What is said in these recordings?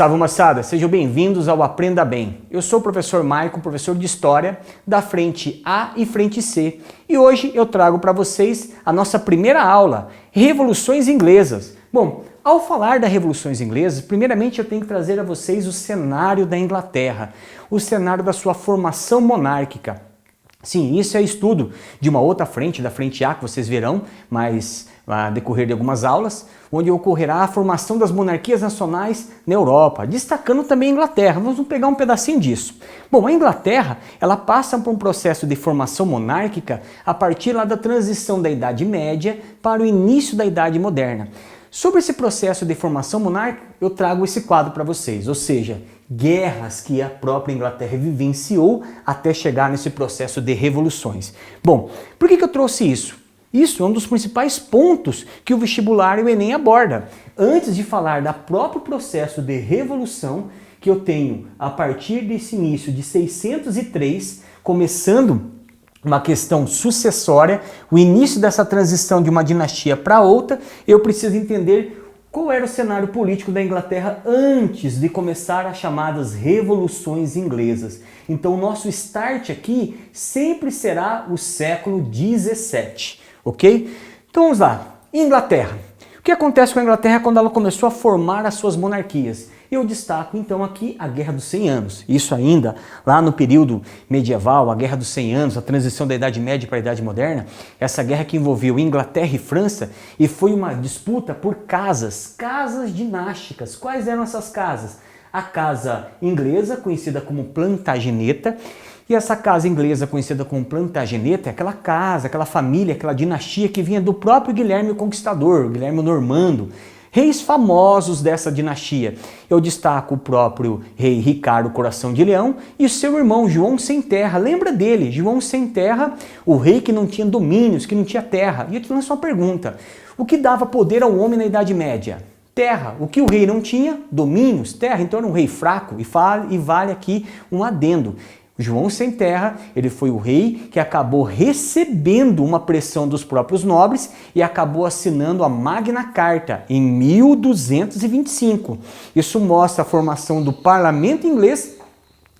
Salve moçada, sejam bem-vindos ao Aprenda Bem. Eu sou o professor Maicon, professor de História da Frente A e Frente C. E hoje eu trago para vocês a nossa primeira aula, Revoluções Inglesas. Bom, ao falar das Revoluções Inglesas, primeiramente eu tenho que trazer a vocês o cenário da Inglaterra, o cenário da sua formação monárquica. Sim, isso é estudo de uma outra frente, da Frente A, que vocês verão, mas a decorrer de algumas aulas, onde ocorrerá a formação das monarquias nacionais na Europa, destacando também a Inglaterra. Vamos pegar um pedacinho disso. Bom, a Inglaterra, ela passa por um processo de formação monárquica a partir lá da transição da Idade Média para o início da Idade Moderna. Sobre esse processo de formação monárquica, eu trago esse quadro para vocês, ou seja, guerras que a própria Inglaterra vivenciou até chegar nesse processo de revoluções. Bom, por que eu trouxe isso? Isso é um dos principais pontos que o vestibular e o Enem aborda. Antes de falar do próprio processo de revolução que eu tenho a partir desse início de 603, começando uma questão sucessória, o início dessa transição de uma dinastia para outra, eu preciso entender qual era o cenário político da Inglaterra antes de começar as chamadas revoluções inglesas. Então o nosso start aqui sempre será o século XVII, ok? Então vamos lá, Inglaterra. O que acontece com a Inglaterra quando ela começou a formar as suas monarquias? Eu destaco então aqui a Guerra dos 100 Anos. Isso ainda lá no período medieval, a Guerra dos 100 Anos, a transição da Idade Média para a Idade Moderna, essa guerra que envolveu Inglaterra e França e foi uma disputa por casas dinásticas. Quais eram essas casas? A casa inglesa, conhecida como Plantageneta, e essa casa inglesa conhecida como Plantageneta é aquela casa, aquela família, aquela dinastia que vinha do próprio Guilherme o Conquistador, Guilherme o Normando. Reis famosos dessa dinastia. Eu destaco o próprio rei Ricardo Coração de Leão e o seu irmão João Sem Terra. Lembra dele? João Sem Terra, o rei que não tinha domínios, que não tinha terra. E eu te lanço uma pergunta. O que dava poder ao homem na Idade Média? Terra. O que o rei não tinha? Domínios, terra. Então era um rei fraco. E vale aqui um adendo. João Sem Terra, ele foi o rei que acabou recebendo uma pressão dos próprios nobres e acabou assinando a Magna Carta em 1225. Isso mostra a formação do parlamento inglês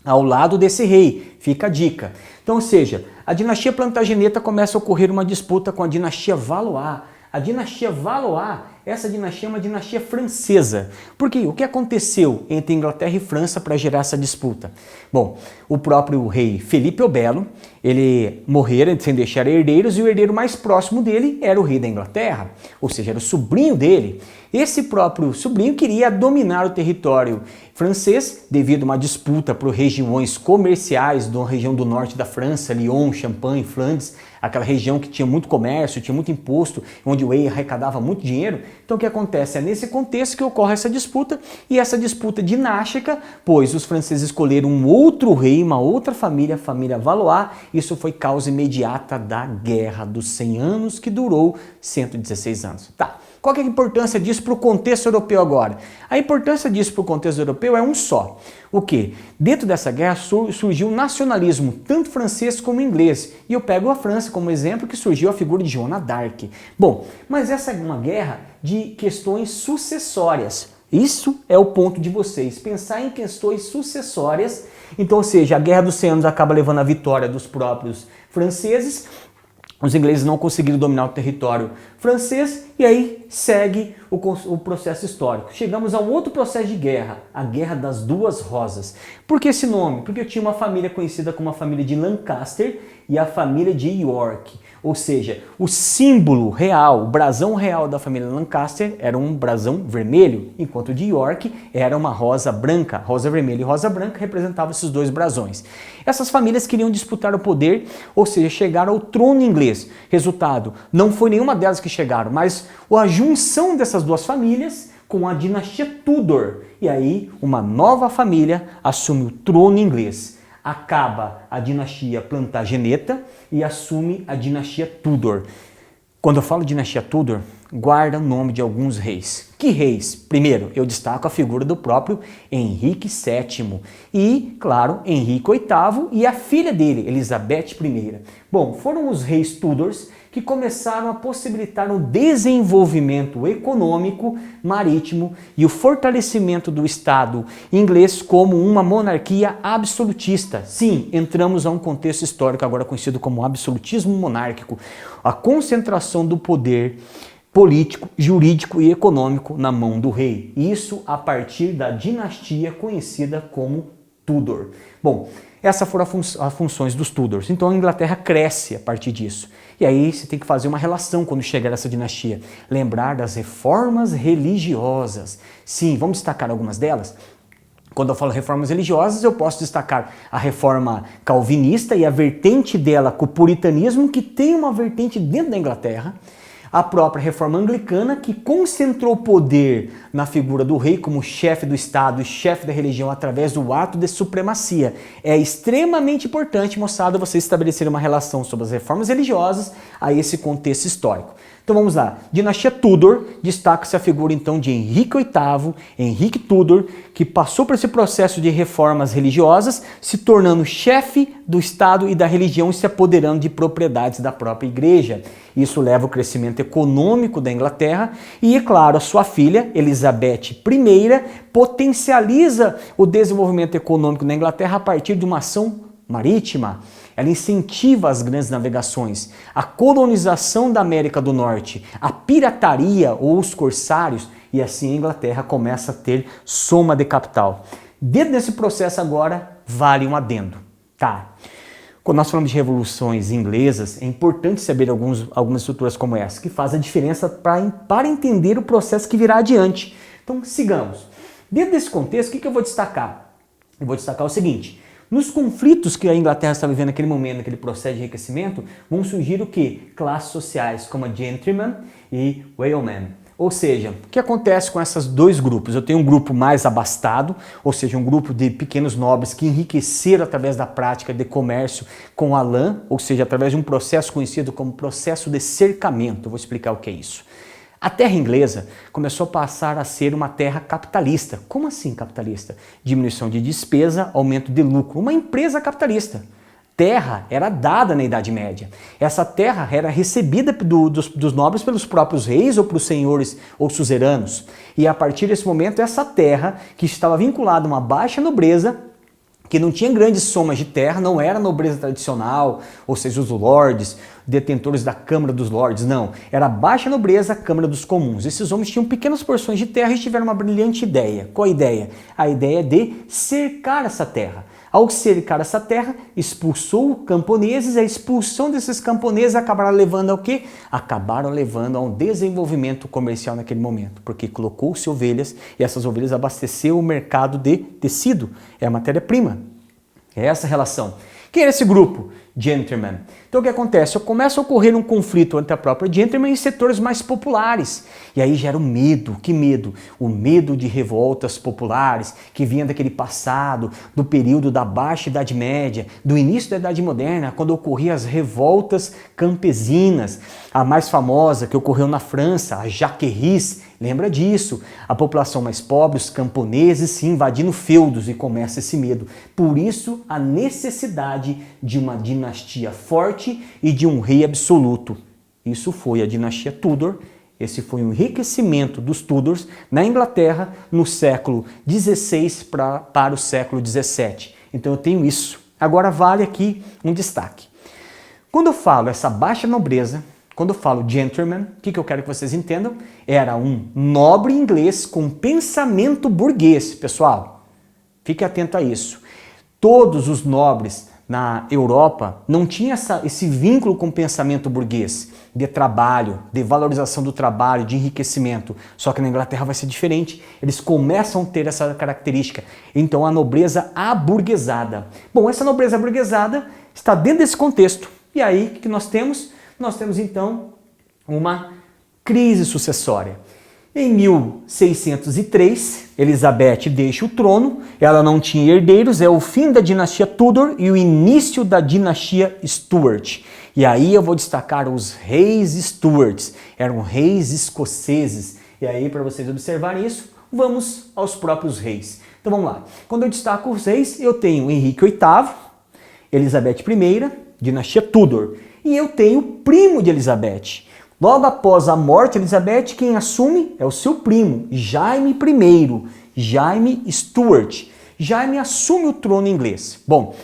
ao lado desse rei. Fica a dica. Então, ou seja, a dinastia Plantageneta começa a ocorrer uma disputa com a dinastia Valois. A dinastia Valois, essa dinastia é uma dinastia francesa. Por quê? O que aconteceu entre Inglaterra e França para gerar essa disputa? Bom, o próprio rei Felipe o Belo, ele morrera sem deixar herdeiros e o herdeiro mais próximo dele era o rei da Inglaterra, ou seja, era o sobrinho dele. Esse próprio sobrinho queria dominar o território francês devido a uma disputa por regiões comerciais da região do norte da França, Lyon, Champagne, Flandres, aquela região que tinha muito comércio, tinha muito imposto, onde o rei arrecadava muito dinheiro. Então o que acontece? É nesse contexto que ocorre essa disputa e essa disputa dinástica, pois os franceses escolheram um outro rei, uma outra família, a família Valois. Isso foi causa imediata da Guerra dos 100 Anos, que durou 116 anos. Tá. Qual que é a importância disso para o contexto europeu agora? A importância disso para o contexto europeu é um só. O quê? Dentro dessa guerra surgiu o nacionalismo, tanto francês como inglês. E eu pego a França como exemplo, que surgiu a figura de Joana d'Arc. Bom, mas essa é uma guerra de questões sucessórias. Isso é o ponto de vocês, pensar em questões sucessórias. Então, ou seja, a Guerra dos 100 Anos acaba levando a vitória dos próprios franceses. Os ingleses não conseguiram dominar o território francês e aí segue o processo histórico. Chegamos a um outro processo de guerra, a Guerra das Duas Rosas. Por que esse nome? Porque eu tinha uma família conhecida como a família de Lancaster e a família de York. Ou seja, o símbolo real, o brasão real da família Lancaster era um brasão vermelho, enquanto o de York era uma rosa branca. Rosa vermelha e rosa branca representavam esses dois brasões. Essas famílias queriam disputar o poder, ou seja, chegar ao trono inglês. Resultado, não foi nenhuma delas que chegaram, mas a junção dessas duas famílias com a dinastia Tudor. E aí, uma nova família assume o trono inglês. Acaba a dinastia Plantageneta e assume a dinastia Tudor. Quando eu falo dinastia Tudor, guarda o nome de alguns reis. Que reis? Primeiro, eu destaco a figura do próprio Henrique VII e, claro, Henrique VIII e a filha dele, Elizabeth I. Bom, foram os reis Tudors que começaram a possibilitar o desenvolvimento econômico marítimo e o fortalecimento do Estado inglês como uma monarquia absolutista. Sim, entramos a um contexto histórico agora conhecido como absolutismo monárquico, a concentração do poder político, jurídico e econômico na mão do rei. Isso a partir da dinastia conhecida como Tudor. Bom, essas foram as funções dos Tudors. Então a Inglaterra cresce a partir disso. E aí você tem que fazer uma relação quando chegar essa dinastia. Lembrar das reformas religiosas. Sim, vamos destacar algumas delas? Quando eu falo reformas religiosas, eu posso destacar a reforma calvinista e a vertente dela com o puritanismo, que tem uma vertente dentro da Inglaterra. A própria reforma anglicana, que concentrou poder na figura do rei como chefe do Estado e chefe da religião através do ato de supremacia. É extremamente importante, moçada, vocês estabelecerem uma relação sobre as reformas religiosas a esse contexto histórico. Então vamos lá. Dinastia Tudor, destaca-se a figura então de Henrique VIII, Henrique Tudor, que passou por esse processo de reformas religiosas, se tornando chefe do Estado e da religião e se apoderando de propriedades da própria igreja. Isso leva ao crescimento econômico da Inglaterra e, é claro, a sua filha, Elizabeth I, potencializa o desenvolvimento econômico na Inglaterra a partir de uma ação marítima. Ela incentiva as grandes navegações, a colonização da América do Norte, a pirataria ou os corsários, e assim a Inglaterra começa a ter soma de capital. Dentro desse processo agora, vale um adendo. Tá. Quando nós falamos de revoluções inglesas, é importante saber algumas estruturas como essa, que fazem a diferença para entender o processo que virá adiante. Então, sigamos. Dentro desse contexto, o que eu vou destacar? Eu vou destacar o seguinte: nos conflitos que a Inglaterra está vivendo naquele momento, naquele processo de enriquecimento, vão surgir o quê? Classes sociais, como a gentleman e whaleman. Ou seja, o que acontece com esses dois grupos? Eu tenho um grupo mais abastado, ou seja, um grupo de pequenos nobres que enriqueceram através da prática de comércio com a lã, ou seja, através de um processo conhecido como processo de cercamento. Eu vou explicar o que é isso. A terra inglesa começou a passar a ser uma terra capitalista. Como assim capitalista? Diminuição de despesa, aumento de lucro. Uma empresa capitalista. Terra era dada na Idade Média. Essa terra era recebida dos nobres pelos próprios reis ou pelos senhores ou suzeranos. E a partir desse momento, essa terra, que estava vinculada a uma baixa nobreza, que não tinha grandes somas de terra, não era nobreza tradicional, ou seja, os lords, detentores da Câmara dos Lords, não. Era baixa nobreza, Câmara dos Comuns. Esses homens tinham pequenas porções de terra e tiveram uma brilhante ideia. Qual a ideia? A ideia de cercar essa terra. Ao cercar essa terra, expulsou camponeses, a expulsão desses camponeses acabaram levando ao quê? Acabaram levando a um desenvolvimento comercial naquele momento, porque colocou-se ovelhas e essas ovelhas abasteceram o mercado de tecido, é a matéria-prima. É essa a relação. Quem era esse grupo? Gentleman. Então o que acontece? Começa a ocorrer um conflito entre a própria gentleman e setores mais populares. E aí gera o medo. Que medo? O medo de revoltas populares que vinha daquele passado, do período da Baixa Idade Média, do início da Idade Moderna, quando ocorriam as revoltas campesinas. A mais famosa que ocorreu na França, a Jacquerie, lembra disso? A população mais pobre, os camponeses, se invadindo feudos e começa esse medo. Por isso, a necessidade de uma dinastia forte e de um rei absoluto. Isso foi a dinastia Tudor. Esse foi o enriquecimento dos Tudors na Inglaterra no século XVI para o século XVII. Então eu tenho isso. Agora vale aqui um destaque. Quando eu falo essa baixa nobreza, quando eu falo gentleman, o que eu quero que vocês entendam? Era um nobre inglês com pensamento burguês, pessoal. Fique atento a isso. Todos os nobres na Europa não tinham esse vínculo com o pensamento burguês, de trabalho, de valorização do trabalho, de enriquecimento. Só que na Inglaterra vai ser diferente. Eles começam a ter essa característica. Então a nobreza aburguesada. Bom, essa nobreza aburguesada está dentro desse contexto. E aí, o que nós temos? Nós temos então uma crise sucessória. Em 1603, Elizabeth deixa o trono, ela não tinha herdeiros, é o fim da dinastia Tudor e o início da dinastia Stuart. E aí eu vou destacar os reis Stuarts, eram reis escoceses. E aí, para vocês observarem isso, vamos aos próprios reis. Então vamos lá. Quando eu destaco os reis, eu tenho Henrique VIII, Elizabeth I, dinastia Tudor. e eu tenho o primo de Elizabeth. Logo após a morte de Elizabeth, quem assume é o seu primo, Jaime I, Jaime Stuart. Jaime assume o trono inglês. Bom,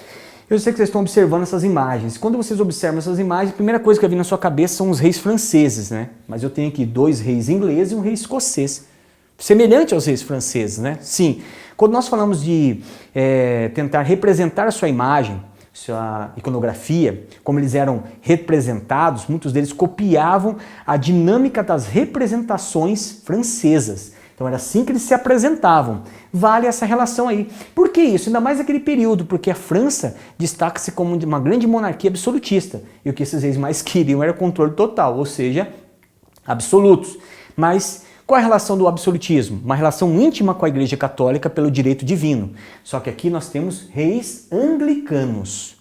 eu sei que vocês estão observando essas imagens. Quando vocês observam essas imagens, a primeira coisa que vem na sua cabeça são os reis franceses, né? Mas eu tenho aqui 2 reis ingleses e um rei escocês. Semelhante aos reis franceses, né? Sim. Quando nós falamos de tentar representar a sua imagem, sua iconografia, como eles eram representados, muitos deles copiavam a dinâmica das representações francesas. Então era assim que eles se apresentavam. Vale essa relação aí. Por que isso? Ainda mais naquele período, porque a França destaca-se como uma grande monarquia absolutista. E o que esses reis mais queriam era controle total, ou seja, absolutos. Mas qual é a relação do absolutismo? Uma relação íntima com a Igreja Católica pelo direito divino. Só que aqui nós temos reis anglicanos.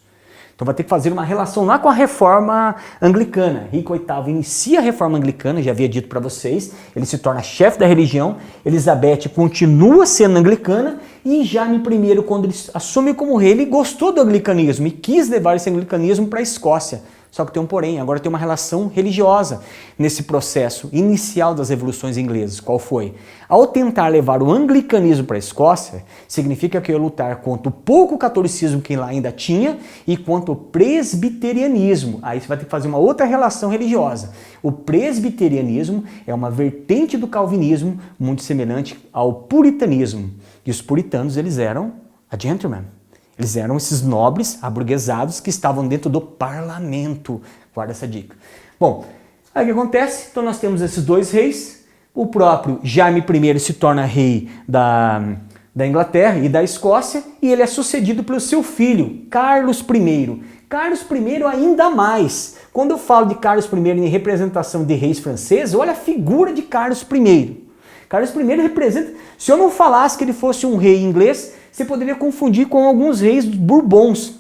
Então vai ter que fazer uma relação lá com a reforma anglicana. Henrique VIII inicia a reforma anglicana, já havia dito para vocês, ele se torna chefe da religião, Elizabeth continua sendo anglicana e Jaime I, quando ele assume como rei, ele gostou do anglicanismo e quis levar esse anglicanismo para a Escócia. Só que tem um porém, agora tem uma relação religiosa nesse processo inicial das revoluções inglesas. Qual foi? Ao tentar levar o anglicanismo para a Escócia, significa que eu ia lutar contra o pouco catolicismo que lá ainda tinha e contra o presbiterianismo. Aí você vai ter que fazer uma outra relação religiosa. O presbiterianismo é uma vertente do calvinismo muito semelhante ao puritanismo. E os puritanos, eles eram a gentleman. Eles eram esses nobres aburguesados que estavam dentro do parlamento. Guarda essa dica. Bom, aí o que acontece? Então nós temos esses 2 reis. O próprio Jaime I se torna rei da Inglaterra e da Escócia e ele é sucedido pelo seu filho, Carlos I. Carlos I ainda mais. Quando eu falo de Carlos I em representação de reis franceses, olha a figura de Carlos I. Carlos I representa... Se eu não falasse que ele fosse um rei inglês, você poderia confundir com alguns reis bourbons,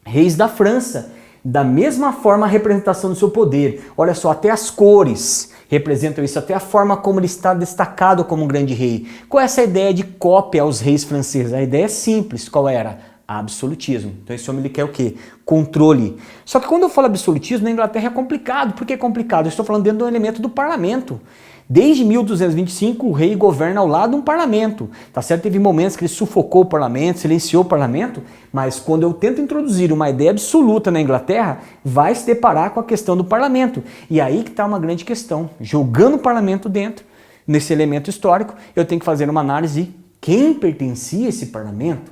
reis da França. Da mesma forma a representação do seu poder. Olha só, até as cores representam isso, até a forma como ele está destacado como um grande rei. Qual é essa ideia de cópia aos reis franceses? A ideia é simples. Qual era? Absolutismo. Então esse homem ele quer o quê? Controle. Só que quando eu falo absolutismo na Inglaterra é complicado. Por que é complicado? Eu estou falando dentro do elemento do parlamento. Desde 1225 o rei governa ao lado de um parlamento. Tá certo? Teve momentos que ele sufocou o parlamento, silenciou o parlamento, mas quando eu tento introduzir uma ideia absoluta na Inglaterra, vai se deparar com a questão do parlamento. E aí que está uma grande questão. Jogando o parlamento dentro, nesse elemento histórico, eu tenho que fazer uma análise de quem pertencia a esse parlamento.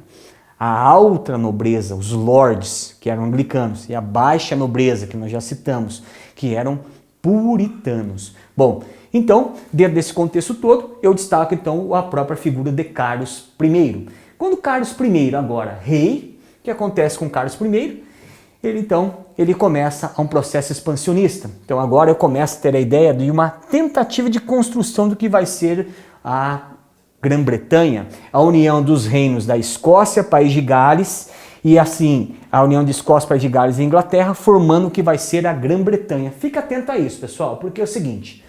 A alta nobreza, os lords, que eram anglicanos, e a baixa nobreza, que nós já citamos, que eram puritanos. Bom, então, dentro desse contexto todo, eu destaco então a própria figura de Carlos I. Quando Carlos I, agora rei, o que acontece com Carlos I? Ele começa um processo expansionista. Então agora eu começo a ter a ideia de uma tentativa de construção do que vai ser a Grã-Bretanha, a união dos reinos da Escócia, País de Gales, e assim, a união de Escócia, País de Gales e Inglaterra, formando o que vai ser a Grã-Bretanha. Fica atento a isso, pessoal, porque é o seguinte,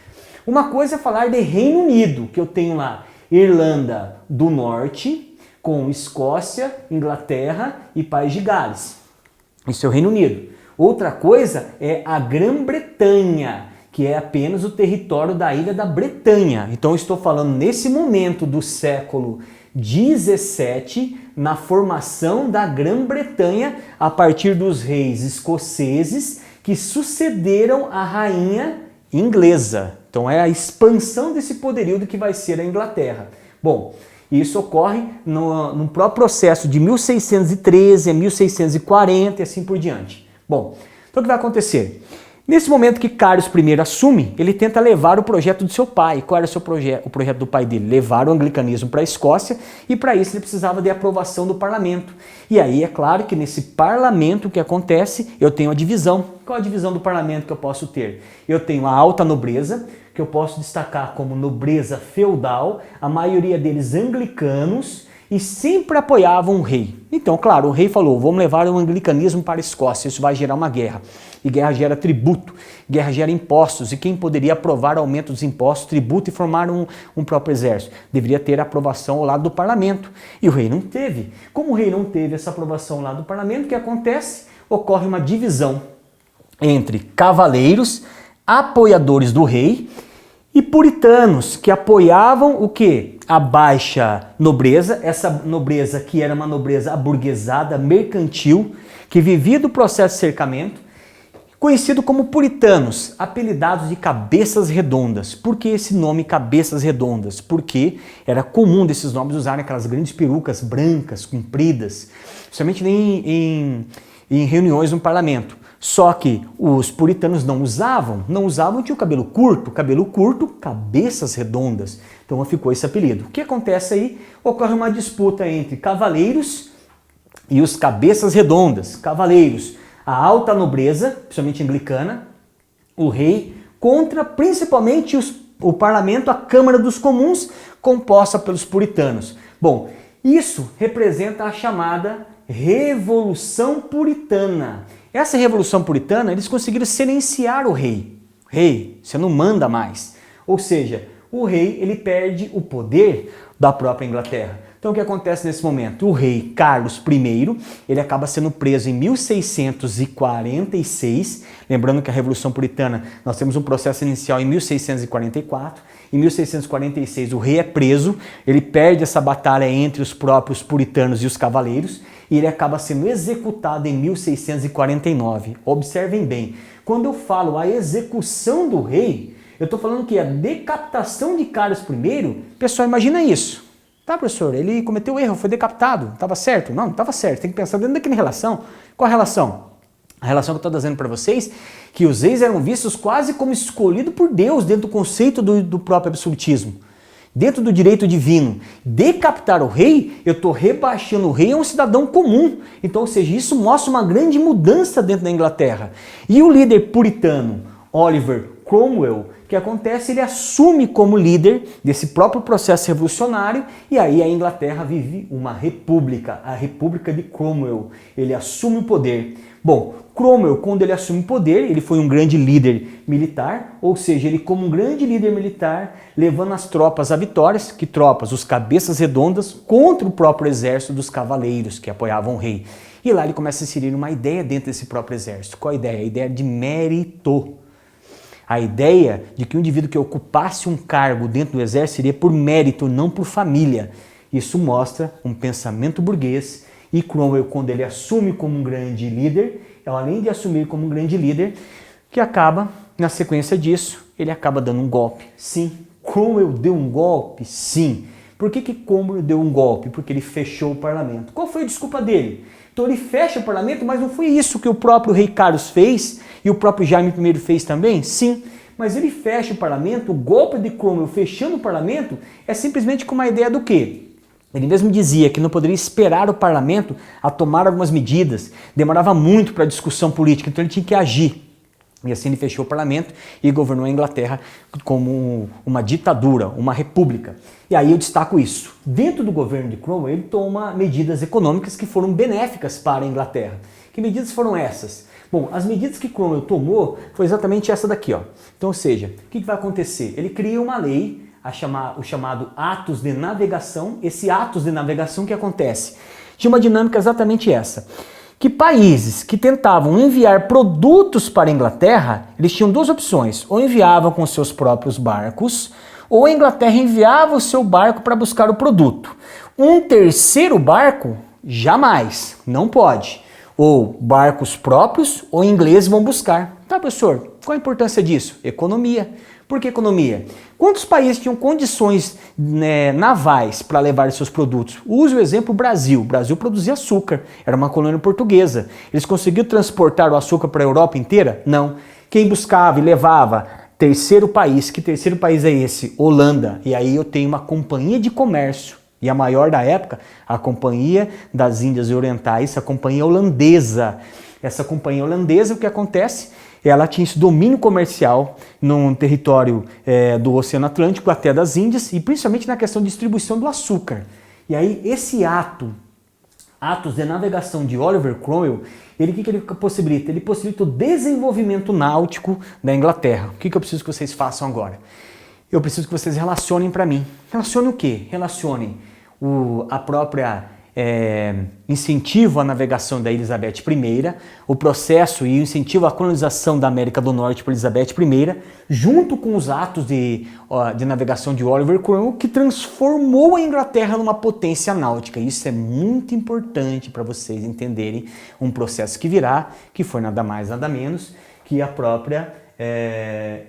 uma coisa é falar de Reino Unido, que eu tenho lá Irlanda do Norte, com Escócia, Inglaterra e País de Gales. Isso é o Reino Unido. Outra coisa é a Grã-Bretanha, que é apenas o território da ilha da Bretanha. Então eu estou falando nesse momento do século 17, na formação da Grã-Bretanha, a partir dos reis escoceses que sucederam a rainha inglesa. Então é a expansão desse poderio do que vai ser a Inglaterra. Bom, isso ocorre no próprio processo de 1613 a 1640 e assim por diante. Bom, então o que vai acontecer? Nesse momento que Carlos I assume, ele tenta levar o projeto do seu pai. Qual era o projeto do pai dele? Levar o anglicanismo para a Escócia e para isso ele precisava de aprovação do parlamento. E aí é claro que nesse parlamento que acontece, eu tenho a divisão. Qual a divisão do parlamento que eu posso ter? Eu tenho a alta nobreza, que eu posso destacar como nobreza feudal, a maioria deles anglicanos, e sempre apoiavam o rei. Então, claro, o rei falou, vamos levar o anglicanismo para a Escócia, isso vai gerar uma guerra. E guerra gera tributo, guerra gera impostos, e quem poderia aprovar aumento dos impostos, tributo e formar um próprio exército? Deveria ter aprovação ao lado do parlamento. E o rei não teve. Como o rei não teve essa aprovação ao lado do parlamento, o que acontece? Ocorre uma divisão. entre cavaleiros, apoiadores do rei e puritanos, que apoiavam o quê? A baixa nobreza, essa nobreza que era uma nobreza aburguesada, mercantil, que vivia do processo de cercamento, conhecido como puritanos, apelidados de cabeças redondas. Por que esse nome cabeças redondas? Porque era comum desses nomes usarem aquelas grandes perucas brancas, compridas, principalmente em reuniões no parlamento. Só que os puritanos não usavam, tinha o cabelo curto, cabeças redondas. Então ficou esse apelido. O que acontece aí? Ocorre uma disputa entre cavaleiros e os cabeças redondas. Cavaleiros, a alta nobreza, principalmente anglicana, o rei, contra principalmente o parlamento, a Câmara dos Comuns, composta pelos puritanos. Bom, isso representa a chamada Revolução Puritana. Essa Revolução Puritana, eles conseguiram silenciar o rei. Rei, você não manda mais. Ou seja, o rei ele perde o poder da própria Inglaterra. Então o que acontece nesse momento? O rei Carlos I, ele acaba sendo preso em 1646, lembrando que a Revolução Puritana, nós temos um processo inicial em 1644, em 1646 o rei é preso, ele perde essa batalha entre os próprios puritanos e os cavaleiros, e ele acaba sendo executado em 1649. Observem bem, quando eu falo a execução do rei, eu estou falando que a decapitação de Carlos I, pessoal, imagina isso. Tá, professor, ele cometeu erro, foi decapitado, estava certo? Não, não estava certo, tem que pensar dentro daquela relação. Qual a relação? A relação que eu estou dizendo para vocês, que os reis eram vistos quase como escolhidos por Deus dentro do conceito do próprio absolutismo. Dentro do direito divino, decapitar o rei, eu estou rebaixando o rei a um cidadão comum. Então, ou seja, isso mostra uma grande mudança dentro da Inglaterra. E o líder puritano, Oliver Cromwell, o que acontece? Ele assume como líder desse próprio processo revolucionário e aí a Inglaterra vive uma república, a República de Cromwell. Ele assume o poder. Bom, Cromwell, quando ele assume o poder, ele foi um grande líder militar, ou seja, ele como um grande líder militar, levando as tropas a vitórias, que tropas? Os cabeças redondas contra o próprio exército dos cavaleiros que apoiavam o rei. E lá ele começa a inserir uma ideia dentro desse próprio exército. Qual a ideia? A ideia de mérito. A ideia de que o indivíduo que ocupasse um cargo dentro do exército seria por mérito, não por família. Isso mostra um pensamento burguês e Cromwell, quando ele assume como um grande líder, além de assumir como um grande líder, que acaba, na sequência disso, ele acaba dando um golpe. Sim, Cromwell deu um golpe? Sim. Por que Cromwell deu um golpe? Porque ele fechou o parlamento. Qual foi a desculpa dele? Então ele fecha o parlamento, mas não foi isso que o próprio rei Carlos fez e o próprio Jaime I fez também? Sim, mas ele fecha o parlamento, o golpe de Cromwell fechando o parlamento é simplesmente com uma ideia do quê? Ele mesmo dizia que não poderia esperar o parlamento a tomar algumas medidas, demorava muito para a discussão política, então ele tinha que agir. E assim ele fechou o parlamento e governou a Inglaterra como uma ditadura, uma república. E aí eu destaco isso. Dentro do governo de Cromwell, ele toma medidas econômicas que foram benéficas para a Inglaterra. Que medidas foram essas? Bom, as medidas que Cromwell tomou foi exatamente essa daqui, ó. Então, ou seja, o que vai acontecer? Ele cria uma lei, o chamado Atos de Navegação. Esse Atos de Navegação, o que acontece? Tinha uma dinâmica exatamente essa. Que países que tentavam enviar produtos para a Inglaterra, eles tinham duas opções. Ou enviavam com seus próprios barcos, ou a Inglaterra enviava o seu barco para buscar o produto. Um terceiro barco, jamais, não pode. Ou barcos próprios, ou ingleses vão buscar. Tá, professor, qual a importância disso? Economia. Por que economia? Quantos países tinham condições navais para levar seus produtos? Use o exemplo Brasil. O Brasil produzia açúcar, era uma colônia portuguesa. Eles conseguiram transportar o açúcar para a Europa inteira? Não. Quem buscava e levava? Terceiro país. Que terceiro país é esse? Holanda. E aí eu tenho uma companhia de comércio. E a maior da época, a Companhia das Índias Orientais, a companhia holandesa. Essa companhia holandesa, o que acontece? Ela tinha esse domínio comercial no território do Oceano Atlântico até das Índias e principalmente na questão de distribuição do açúcar. E aí esse Atos de Navegação de Oliver Cromwell, o que ele possibilita? Ele possibilita o desenvolvimento náutico da Inglaterra. O que eu preciso que vocês façam agora? Eu preciso que vocês relacionem para mim. Relacionem o quê? Relacionem a própria incentivo à navegação da Elizabeth I, o processo e o incentivo à colonização da América do Norte por Elizabeth I, junto com os atos de navegação de Oliver Cromwell, que transformou a Inglaterra numa potência náutica. Isso é muito importante para vocês entenderem um processo que virá, que foi nada mais nada menos que a própria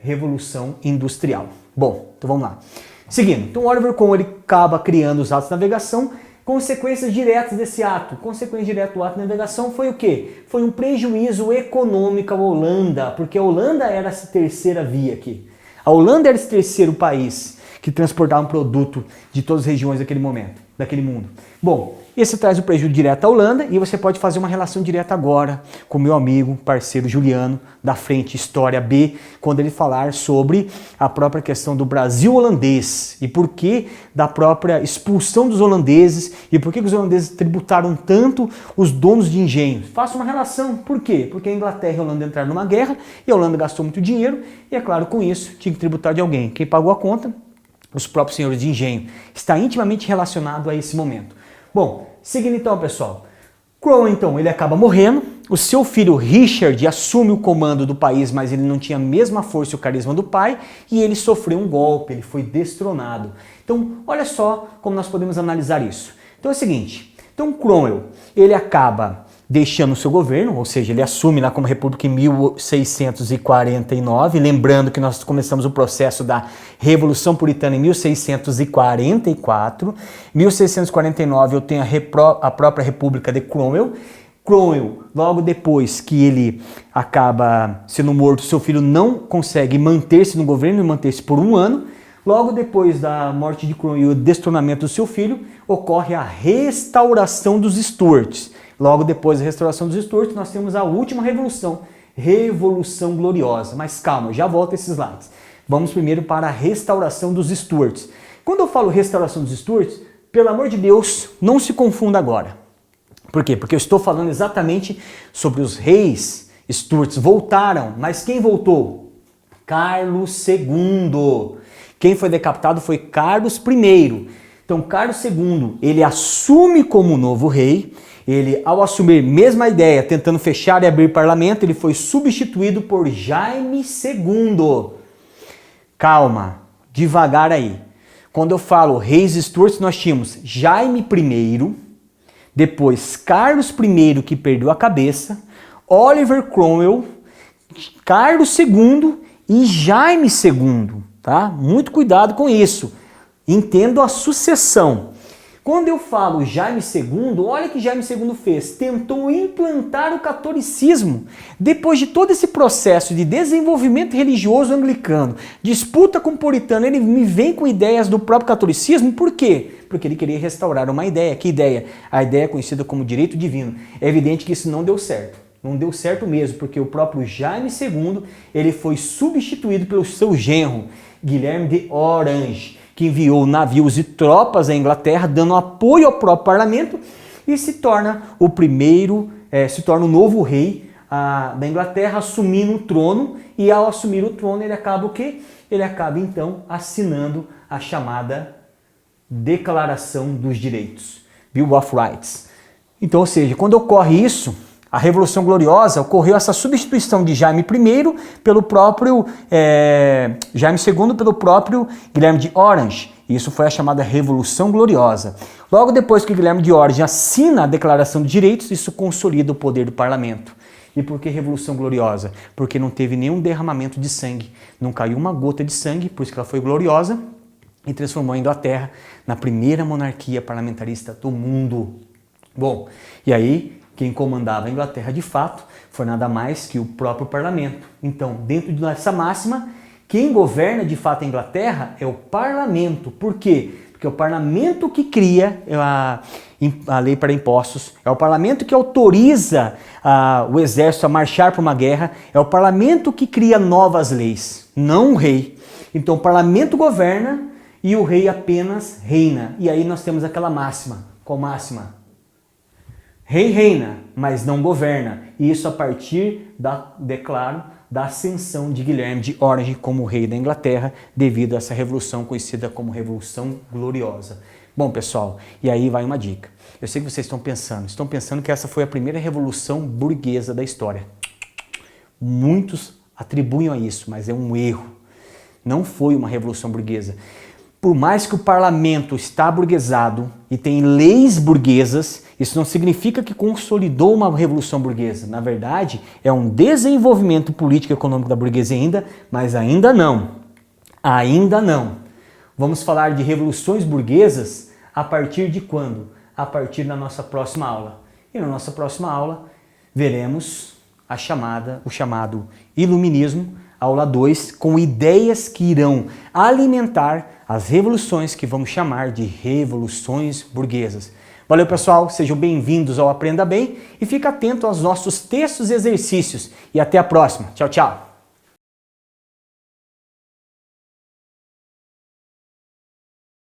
Revolução Industrial. Bom, então vamos lá. Seguindo, então Oliver Cromwell ele acaba criando os atos de navegação. Consequências diretas desse ato. Consequência direta do ato de navegação foi o quê? Foi um prejuízo econômico à Holanda, porque a Holanda era essa terceira via aqui. A Holanda era esse terceiro país que transportava um produto de todas as regiões daquele momento, daquele mundo. Bom, esse traz o prejuízo direto à Holanda e você pode fazer uma relação direta agora com o meu amigo, parceiro Juliano, da Frente História B, quando ele falar sobre a própria questão do Brasil holandês e por que da própria expulsão dos holandeses e por que os holandeses tributaram tanto os donos de engenhos. Faça uma relação. Por quê? Porque a Inglaterra e a Holanda entraram numa guerra e a Holanda gastou muito dinheiro e, é claro, com isso tinha que tributar de alguém. Quem pagou a conta? Os próprios senhores de engenho. Está intimamente relacionado a esse momento. Bom, seguindo então, pessoal. Cromwell, então, ele acaba morrendo. O seu filho Richard assume o comando do país, mas ele não tinha a mesma força e o carisma do pai, e ele sofreu um golpe, ele foi destronado. Então, olha só como nós podemos analisar isso. Então é o seguinte, então Cromwell, ele acaba deixando o seu governo, ou seja, ele assume lá como república em 1649, lembrando que nós começamos o processo da Revolução Puritana em 1644, 1649 eu tenho a própria República de Cromwell. Cromwell, logo depois que ele acaba sendo morto, seu filho não consegue manter-se no governo e manter-se por um ano. Logo depois da morte de Cromwell e o destronamento do seu filho, ocorre a restauração dos Stuarts. Logo depois da restauração dos Stuarts, nós temos a última revolução, Revolução Gloriosa. Mas calma, já volto a esses slides. Vamos primeiro para a restauração dos Stuarts. Quando eu falo restauração dos Stuarts, pelo amor de Deus, não se confunda agora. Por quê? Porque eu estou falando exatamente sobre os reis Stuarts. Voltaram, mas quem voltou? Carlos II. Quem foi decapitado foi Carlos I. Então, Carlos II, ele assume como novo rei. Ele, ao assumir mesma ideia, tentando fechar e abrir parlamento, ele foi substituído por Jaime II. Calma, devagar aí. Quando eu falo reis Stuarts, nós tínhamos Jaime I, depois Carlos I, que perdeu a cabeça, Oliver Cromwell, Carlos II e Jaime II. Tá? Muito cuidado com isso. Entendo a sucessão. Quando eu falo Jaime II, olha o que Jaime II fez. Tentou implantar o catolicismo. Depois de todo esse processo de desenvolvimento religioso anglicano, disputa com o puritano, ele me vem com ideias do próprio catolicismo. Por quê? Porque ele queria restaurar uma ideia. Que ideia? A ideia conhecida como direito divino. É evidente que isso não deu certo. Não deu certo mesmo, porque o próprio Jaime II, ele foi substituído pelo seu genro, Guilherme de Orange, que enviou navios e tropas à Inglaterra, dando apoio ao próprio parlamento e se torna o novo rei da Inglaterra, assumindo o trono, e ao assumir o trono ele acaba o quê? Ele acaba então assinando a chamada Declaração dos Direitos, Bill of Rights. Então, ou seja, quando ocorre isso, a Revolução Gloriosa, ocorreu essa substituição de Jaime I pelo próprio Jaime II pelo próprio Guilherme de Orange. Isso foi a chamada Revolução Gloriosa. Logo depois que Guilherme de Orange assina a Declaração de Direitos, isso consolida o poder do parlamento. E por que Revolução Gloriosa? Porque não teve nenhum derramamento de sangue, não caiu uma gota de sangue, por isso que ela foi gloriosa e transformou a Inglaterra na primeira monarquia parlamentarista do mundo. Bom, e aí quem comandava a Inglaterra de fato foi nada mais que o próprio parlamento. Então, dentro dessa máxima, quem governa de fato a Inglaterra é o parlamento. Por quê? Porque é o parlamento que cria a lei para impostos, é o parlamento que autoriza o exército a marchar para uma guerra, é o parlamento que cria novas leis, não o rei. Então, o parlamento governa e o rei apenas reina. E aí nós temos aquela máxima. Qual máxima? Rei reina, mas não governa. E isso a partir da ascensão de Guilherme de Orange como rei da Inglaterra, devido a essa revolução conhecida como Revolução Gloriosa. Bom, pessoal, e aí vai uma dica. Eu sei que vocês estão pensando que essa foi a primeira revolução burguesa da história. Muitos atribuem a isso, mas é um erro. Não foi uma revolução burguesa. Por mais que o parlamento está burguesado e tem leis burguesas, isso não significa que consolidou uma revolução burguesa. Na verdade, é um desenvolvimento político e econômico da burguesia ainda, mas ainda não. Ainda não. Vamos falar de revoluções burguesas a partir de quando? A partir da nossa próxima aula. E na nossa próxima aula veremos o chamado Iluminismo, aula 2, com ideias que irão alimentar as revoluções que vamos chamar de revoluções burguesas. Valeu, pessoal, sejam bem-vindos ao Aprenda Bem e fique atento aos nossos textos e exercícios. E até a próxima. Tchau, tchau!